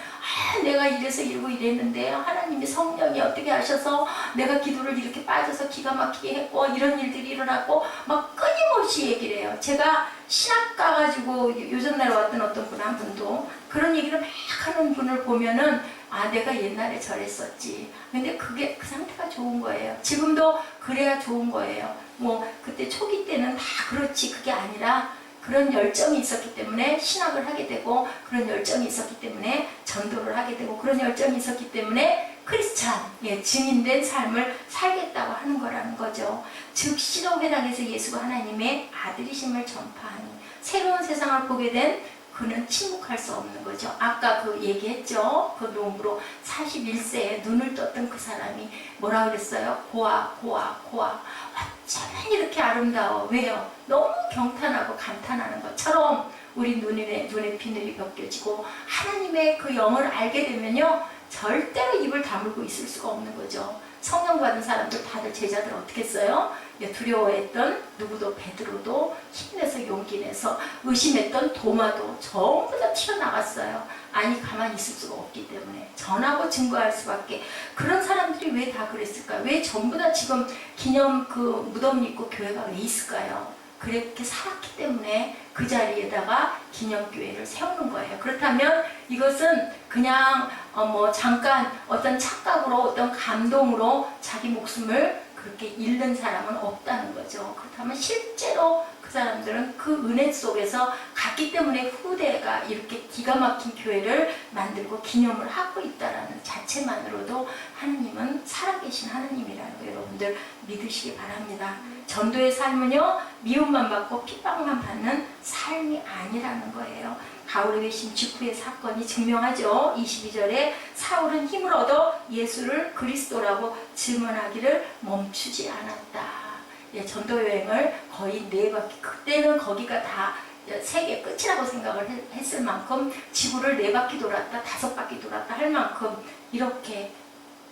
내가 이래서 이러고 이랬는데 하나님이 성령이 어떻게 하셔서 내가 기도를 이렇게 빠져서 기가 막히게 했고 이런 일들이 일어났고 막 끊임없이 얘기를 해요. 제가 신학 가가지고 요전날에 왔던 어떤 분 한 분도 그런 얘기를 막 하는 분을 보면은 내가 옛날에 저랬었지. 근데 그게 그 상태가 좋은 거예요. 지금도 그래야 좋은 거예요. 뭐 그때 초기 때는 다 그렇지 그게 아니라 그런 열정이 있었기 때문에 신학을 하게 되고, 그런 열정이 있었기 때문에 전도를 하게 되고, 그런 열정이 있었기 때문에 크리스찬, 증인된 삶을 살겠다고 하는 거라는 거죠. 즉시로 회당에서 예수가 하나님의 아들이심을 전파하는 새로운 세상을 보게 된 그는 침묵할 수 없는 거죠. 아까 그 얘기했죠. 그 농부로 41세에 눈을 떴던 그 사람이 뭐라 그랬어요? 고아. 어쩌면 이렇게 아름다워. 왜요? 너무 경탄하고 감탄하는 것처럼 우리 눈에 비늘이 벗겨지고 하나님의 그 영을 알게 되면요, 절대로 입을 다물고 있을 수가 없는 거죠. 성령 받은 사람들 다들 제자들 어떻게 했어요? 두려워했던 누구도 베드로도 힘내서 용기 내서, 의심했던 도마도 전부 다 튀어나갔어요. 아니 가만히 있을 수가 없기 때문에 전하고 증거할 수밖에. 그런 사람들이 왜 다 그랬을까요? 왜 전부 다 지금 기념 그 무덤 있고 교회가 왜 있을까요? 그렇게 살았기 때문에 그 자리에다가 기념교회를 세우는 거예요. 그렇다면 이것은 그냥 잠깐 어떤 착각으로 어떤 감동으로 자기 목숨을 그렇게 잃는 사람은 없다는 거죠. 그렇다면 실제로 그 사람들은 그 은혜 속에서 갔기 때문에 후대가 이렇게 기가 막힌 교회를 만들고 기념을 하고 있다는 자체만으로도 하느님은 살아계신 하느님이라는 거 여러분들 믿으시기 바랍니다. 전도의 삶은요, 미움만 받고 핍박만 받는 삶이 아니라는 거예요. 바울의 외심 직후의 사건이 증명하죠. 22절에 사울은 힘을 얻어 예수를 그리스도라고 증언하기를 멈추지 않았다. 예, 전도 여행을 거의 4바퀴, 그때는 거기가 다 세계 끝이라고 생각을 했을 만큼 지구를 4바퀴 돌았다, 5바퀴 돌았다 할 만큼 이렇게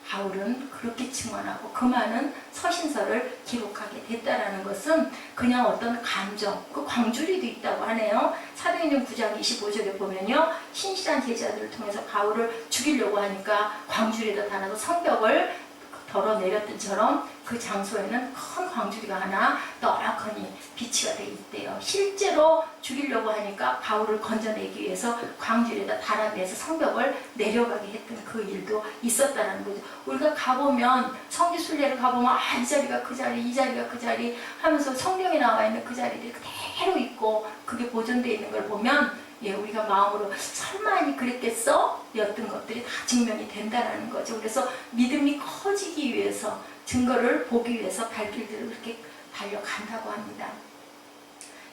바울은 그렇게 증언하고 그 많은 서신서를 기록하게 됐다라는 것은 그냥 어떤 감정, 그 광주리도 있다고 하네요. 사도행전 9장 25절에 보면요, 신실한 제자들을 통해서 바울을 죽이려고 하니까 광주리에다 달아서 성벽을 덜어내렸던처럼 그 장소에는 큰 광주리가 하나 떡하니 비치가 돼 있대요. 실제로 죽이려고 하니까 바울을 건져내기 위해서 광주리에다 달아내서 성벽을 내려가게 했던 그 일도 있었다는 거죠. 우리가 가보면 성지순례를 가보면 이 자리가 그 자리, 이 자리가 그 자리 하면서 성경에 나와 있는 그 자리들이 그대로 있고 그게 보존되어 있는 걸 보면 우리가 마음으로 설마 그랬겠어? 였던 것들이 다 증명이 된다는 거죠. 그래서 믿음이 커지기 위해서 증거를 보기 위해서 발길들을 그렇게 달려간다고 합니다.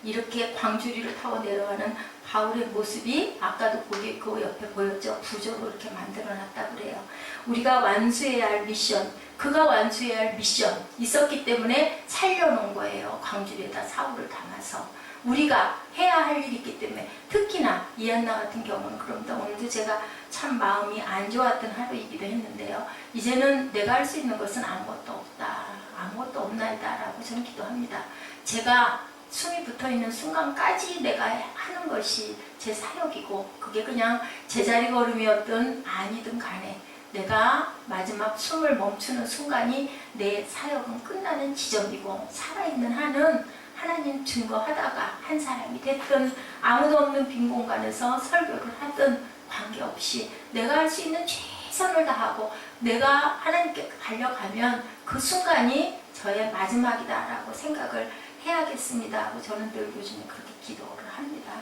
이렇게 광주리를 타고 내려가는 바울의 모습이 아까도 거기 그 옆에 보였죠. 부조로 이렇게 만들어놨다고 그래요. 우리가 완수해야 할 미션, 그가 완수해야 할 미션 있었기 때문에 살려놓은 거예요. 광주리에다 사울을 담아서. 우리가 해야 할 일이 있기 때문에 특히나 이한나 같은 경우는 그럽니다. 오늘도 제가 참 마음이 안 좋았던 하루이기도 했는데요. 이제는 내가 할 수 있는 것은 아무것도 없다. 아무것도 없나이다 라고 저는 기도합니다. 제가 숨이 붙어있는 순간까지 내가 하는 것이 제 사역이고 그게 그냥 제자리 걸음이었든 아니든 간에 내가 마지막 숨을 멈추는 순간이 내 사역은 끝나는 지점이고 살아있는 한은 하나님 증거하다가 한 사람이 됐든 아무도 없는 빈 공간에서 설교를 하든 관계없이 내가 할 수 있는 최선을 다하고 내가 하나님께 달려가면 그 순간이 저의 마지막이다라고 생각을 해야겠습니다 하고 저는 늘 요즘에 그렇게 기도를 합니다.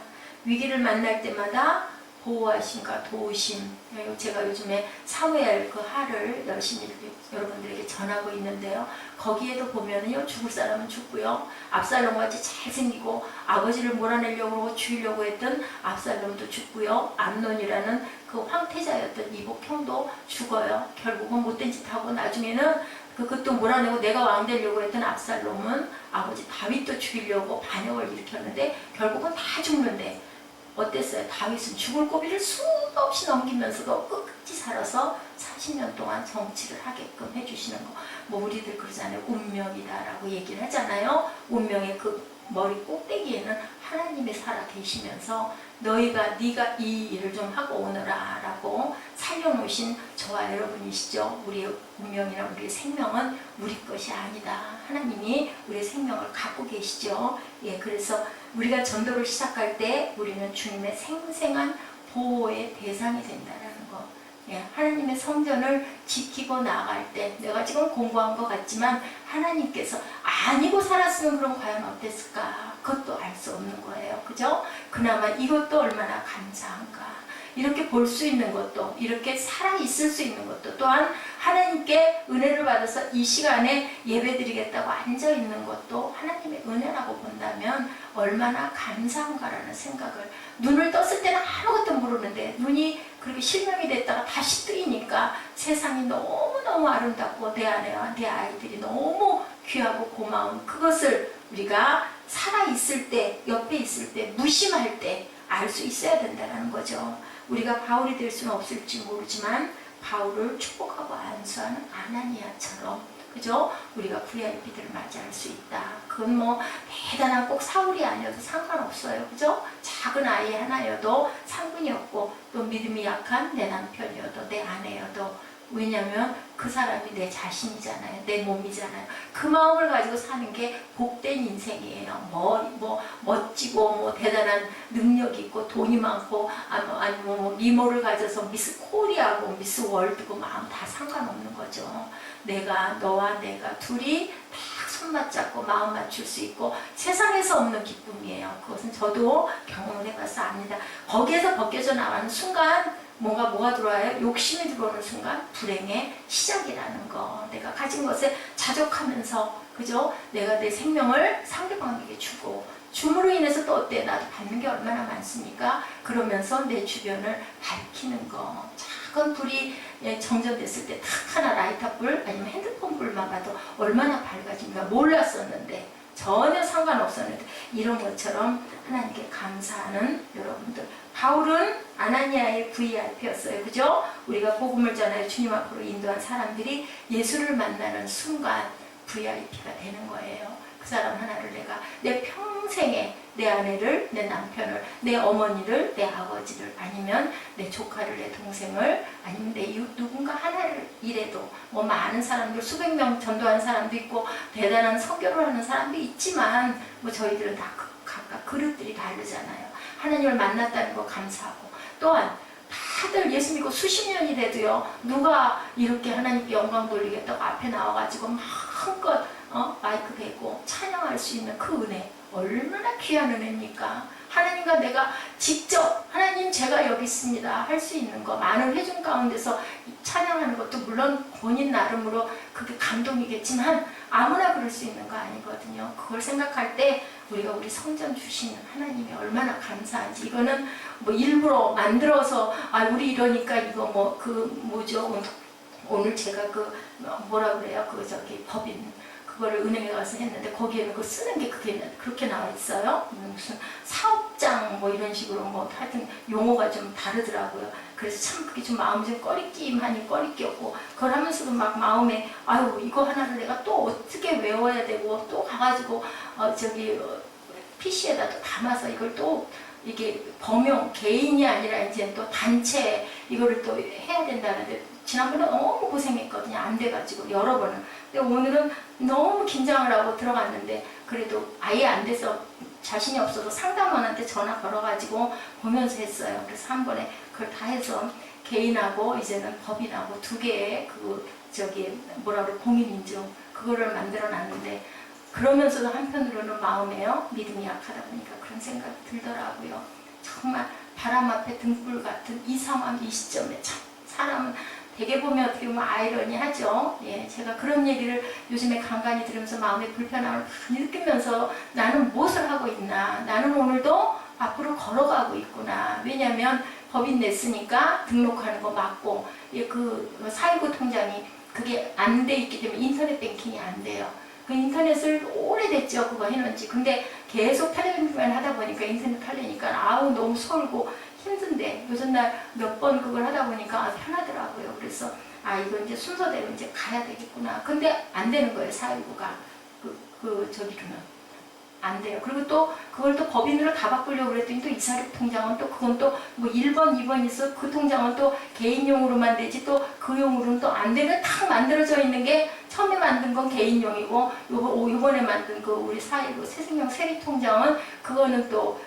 위기를 만날 때마다 보호하심과 도우심, 제가 요즘에 사무엘 그 하를 열심히 여러분들에게 전하고 있는데요. 거기에도 보면은요, 죽을 사람은 죽고요, 압살롬 같이 잘생기고 아버지를 몰아내려고 죽이려고 했던 압살롬도 죽고요, 암논이라는 그 황태자였던 이복 형도 죽어요. 결국은 못된 짓 하고 나중에는 그것도 몰아내고 내가 왕 되려고 했던 압살롬은 아버지 다윗도 죽이려고 반역을 일으켰는데 결국은 다 죽는데 어땠어요? 다윗은 죽을 고비를 수도 없이 넘기면서도 끝까지 살아서 40년 동안 정치를 하게끔 해주시는 거. 뭐 우리들 그러잖아요. 운명이다라고 얘기를 하잖아요. 운명의 그 머리 꼭대기에는 하나님이 살아 계시면서 네가 이 일을 좀 하고 오너라 라고 살려놓으신 저와 여러분이시죠. 우리의 운명이나 우리의 생명은 우리 것이 아니다. 하나님이 우리의 생명을 갖고 계시죠. 그래서 우리가 전도를 시작할 때 우리는 주님의 생생한 보호의 대상이 된다는 거. 하나님의 성전을 지키고 나아갈 때 내가 지금 공부한 것 같지만 하나님께서 아니고 살았으면 그럼 과연 어땠을까? 그것도 알 수 없는 거예요. 그죠? 그나마 이것도 얼마나 감사한가. 이렇게 볼 수 있는 것도, 이렇게 살아있을 수 있는 것도, 또한 하나님께 은혜를 받아서 이 시간에 예배드리겠다고 앉아있는 것도 하나님의 은혜라고 본다면 얼마나 감사한가라는 생각을, 눈을 떴을 때는 아무것도 모르는데 눈이 그렇게 실명이 됐다가 다시 뜨이니까 세상이 너무너무 아름답고 내 아내와 내 아이들이 너무 귀하고 고마운 그것을 우리가 살아있을 때, 옆에 있을 때, 무심할 때 알 수 있어야 된다는 거죠. 우리가 바울이 될 수는 없을지 모르지만 바울을 축복하고 안수하는 아나니아처럼, 그죠? 우리가 VIP들을 맞이할 수 있다. 그건 뭐 대단한 꼭 사울이 아니어도 상관없어요. 그죠? 작은 아이 하나여도 상관이 없고, 또 믿음이 약한 내 남편이어도 내 아내여도 왜냐하면 그 사람이 내 자신이잖아요. 내 몸이잖아요. 그 마음을 가지고 사는 게 복된 인생이에요. 뭐 멋지고 뭐 대단한 능력이 있고 돈이 많고 아니면 뭐 미모를 가져서 미스 코리아고 미스 월드고 마음 다 상관없는 거죠. 너와 내가 둘이 딱 손맞잡고 마음 맞출 수 있고 세상에서 없는 기쁨이에요. 그것은 저도 경험을 해봐서 압니다. 거기에서 벗겨져 나가는 순간 뭐가 들어와요? 욕심이 들어오는 순간 불행의 시작이라는 거. 내가 가진 것에 자족하면서, 그죠? 내가 내 생명을 상대방에게 주고, 줌으로 인해서 또 어때? 나도 받는 게 얼마나 많습니까? 그러면서 내 주변을 밝히는 거. 작은 불이 정전됐을 때 탁 하나 라이터 불 아니면 핸드폰 불만 봐도 얼마나 밝아집니까? 몰랐었는데, 전혀 상관없었는데, 이런 것처럼 하나님께 감사하는 여러분들. 바울은 아나니아의 VIP였어요. 그죠? 우리가 복음을 전하여 주님 앞으로 인도한 사람들이 예수를 만나는 순간 VIP가 되는 거예요. 그 사람 하나를 내가 내 평생에 내 아내를, 내 남편을, 내 어머니를, 내 아버지를, 아니면 내 조카를, 내 동생을, 아니면 내 이웃 누군가 하나를 이래도 뭐 많은 사람들, 수백 명 전도하는 사람도 있고 대단한 선교를 하는 사람도 있지만 뭐 저희들은 다 각각 그릇들이 다르잖아요. 하나님을 만났다는 거 감사하고, 또한 다들 예수 믿고 수십 년이 돼도요, 누가 이렇게 하나님께 영광 돌리겠다고 앞에 나와가지고 마음껏 마이크 대고 찬양할 수 있는 그 은혜, 얼마나 귀한 은혜입니까? 하나님과 내가 직접 하나님 제가 여기 있습니다 할 수 있는 거, 많은 회중 가운데서 찬양하는 것도 물론 본인 나름으로 그게 감동이겠지만 아무나 그럴 수 있는 거 아니거든요. 그걸 생각할 때 우리가 우리 성전 주시는 하나님이 얼마나 감사한지, 이거는 뭐 일부러 만들어서 우리 이러니까 이거 뭐죠? 오늘 제가 뭐라 그래요? 법인 그거를 은행에 가서 했는데 거기에는 그거 쓰는 게 그렇게 나와 있어요. 무슨 사업장 뭐 이런 식으로 뭐 하여튼 용어가 좀 다르더라고요. 그래서 참 그게 좀 마음이 좀 꺼리끼었고, 그걸 하면서도 막 마음에 이거 하나를 내가 또 어떻게 외워야 되고, 또 가가지고 PC에다 또 담아서 이걸 또 이게 범용 개인이 아니라 이제 또 단체 이거를 또 해야 된다는데, 지난번에 너무 고생했거든요. 안 돼가지고 여러 번은. 근데 오늘은 너무 긴장을 하고 들어갔는데 그래도 아예 안 돼서 자신이 없어서 상담원한테 전화 걸어가지고 보면서 했어요. 그래서 한 번에 그걸 다 해서 개인하고 이제는 법인하고 두 개의 공인인증 그거를 만들어 놨는데, 그러면서도 한편으로는 마음에요, 믿음이 약하다 보니까 그런 생각이 들더라고요. 정말 바람 앞에 등불 같은 이 상황, 이 시점에 참 사람은 되게 보면 어떻게 보면 아이러니하죠. 예, 제가 그런 얘기를 요즘에 간간히 들으면서 마음의 불편함을 많이 느끼면서 나는 무엇을 하고 있나, 나는 오늘도 앞으로 걸어가고 있구나. 왜냐하면 법인 냈으니까 등록하는 거 맞고, 그 419 통장이 그게 안 돼 있기 때문에 인터넷 뱅킹이 안 돼요. 그 인터넷을 오래됐죠, 그거 해놓은지. 근데 계속 텔레비전 하다 보니까 인터넷 하려니까 너무 설고 힘든데, 요즘 날 몇 번 그걸 하다 보니까 편하더라고요. 그래서 이거 이제 순서대로 이제 가야 되겠구나. 근데 안 되는 거예요, 419가. 저기로는. 안 돼요. 그리고 또 그걸 또 법인으로 다 바꾸려고 그랬더니 또 이사력 통장은 또 그건 또 뭐 1번, 2번 있어. 그 통장은 또 개인용으로만 되지 또 그 용으로는 또 안 되는 딱 만들어져 있는 게, 처음에 만든 건 개인용이고 요번에 만든 우리 새생명 세리 통장은 그거는 또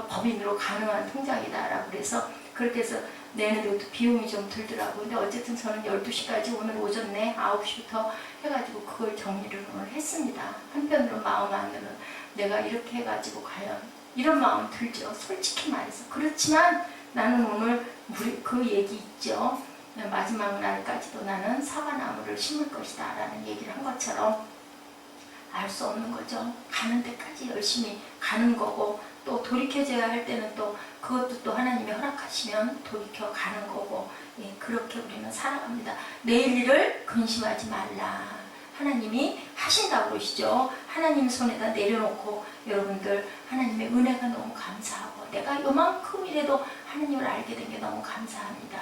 법인으로 가능한 통장이다라고 그래서 그렇게 해서 내는데도 비용이 좀 들더라고요. 근데 어쨌든 저는 12시까지 오늘 오전 내 9시부터 해가지고 그걸 정리를 오늘 했습니다. 한편으로 마음 안으로는 내가 이렇게 해가지고 과연 이런 마음 들죠. 솔직히 말해서. 그렇지만 나는 오늘 그 얘기 있죠. 마지막 날까지도 나는 사과나무를 심을 것이다 라는 얘기를 한 것처럼 알 수 없는 거죠. 가는 데까지 열심히 가는 거고, 또 돌이켜져야 할 때는 또 그것도 또 하나님이 허락하시면 돌이켜 가는 거고, 그렇게 우리는 살아갑니다. 내일 일을 근심하지 말라. 하나님이 하신다고 그러시죠. 하나님 손에다 내려놓고, 여러분들 하나님의 은혜가 너무 감사하고, 내가 요만큼이라도 하나님을 알게 된 게 너무 감사합니다.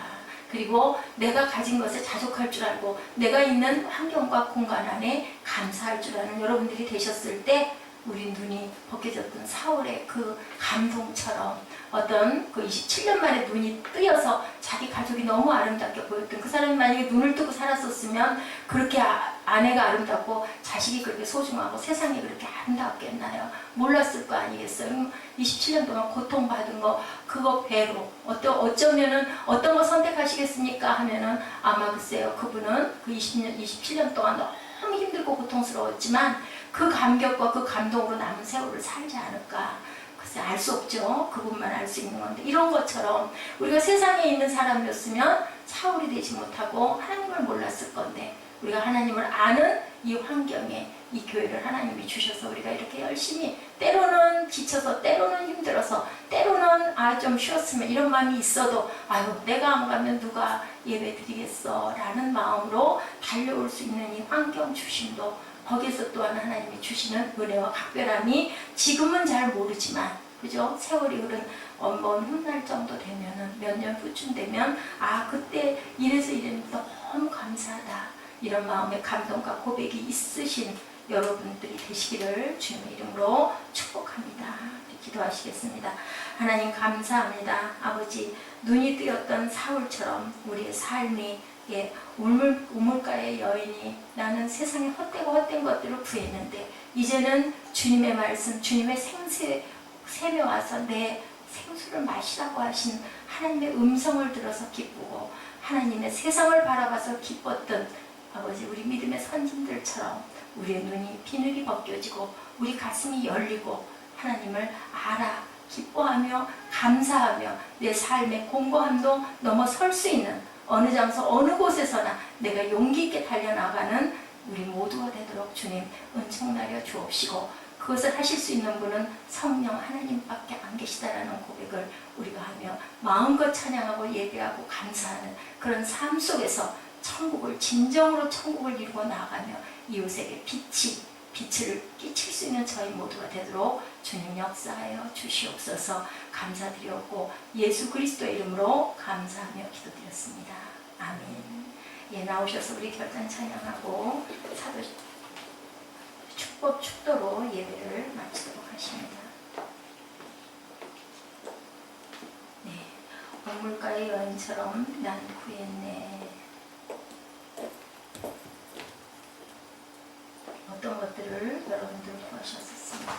그리고 내가 가진 것에 자족할 줄 알고, 내가 있는 환경과 공간 안에 감사할 줄 아는 여러분들이 되셨을 때, 우리 눈이 벗겨졌던 4월의 그 감동처럼 어떤 그 27년 만에 눈이 뜨여서 자기 가족이 너무 아름답게 보였던 그 사람이 만약에 눈을 뜨고 살았었으면 그렇게 아내가 아름답고 자식이 그렇게 소중하고 세상이 그렇게 아름답겠나요? 몰랐을 거 아니겠어요? 27년 동안 고통받은 거 그거 배로 어쩌면은 어떤 거 선택하시겠습니까? 하면은 아마 글쎄요 그분은 그 27년 동안 너무 힘들고 고통스러웠지만 그 감격과 그 감동으로 남은 세월을 살지 않을까. 글쎄 알 수 없죠. 그분만 알 수 있는 건데 이런 것처럼 우리가 세상에 있는 사람이었으면 사울이 되지 못하고 하나님을 몰랐을 건데 우리가 하나님을 아는 이 환경에 이 교회를 하나님이 주셔서 우리가 이렇게 열심히 때로는 지쳐서 때로는 힘들어서 때로는 좀 쉬었으면 이런 마음이 있어도 아유 내가 안 가면 누가 예배 드리겠어 라는 마음으로 달려올 수 있는 이 환경 주심도 거기에서 또한 하나님이 주시는 은혜와 각별함이 지금은 잘 모르지만 그죠? 세월이 흐른 먼 훗날 정도 되면은 몇 년 후쯤 되면 그때 이래서 너무 감사하다 이런 마음의 감동과 고백이 있으신 여러분들이 되시기를 주님의 이름으로 축복합니다. 기도하시겠습니다. 하나님 감사합니다. 아버지 눈이 뜨였던 사울처럼 우리의 삶이 우물가의 여인이 나는 세상에 헛된 것들을 구했는데 이제는 주님의 말씀 주님의 샘에 와서 내 생수를 마시라고 하신 하나님의 음성을 들어서 기쁘고 하나님의 세상을 바라봐서 기뻤던 아버지 우리 믿음의 선진들처럼 우리의 눈이 비늘이 벗겨지고 우리 가슴이 열리고 하나님을 알아 기뻐하며 감사하며 내 삶의 공고함도 넘어설 수 있는 어느 장소 어느 곳에서나 내가 용기 있게 달려나가는 우리 모두가 되도록 주님 은총 나려 주옵시고 그것을 하실 수 있는 분은 성령 하나님밖에 안 계시다라는 고백을 우리가 하며 마음껏 찬양하고 예배하고 감사하는 그런 삶 속에서 진정으로 천국을 이루고 나가며 이웃에게 빛을 끼칠 수 있는 저희 모두가 되도록 주님 역사하여 주시옵소서. 감사드렸고 예수 그리스도의 이름으로 감사하며 기도드렸습니다. 아멘. 나오셔서 우리 결단 찬양하고 사도 축도로 예배를 마치도록 하십니다. 우물가의 여인처럼 난 구했네. 어떤 것들을 여러분들 구하셨습니까?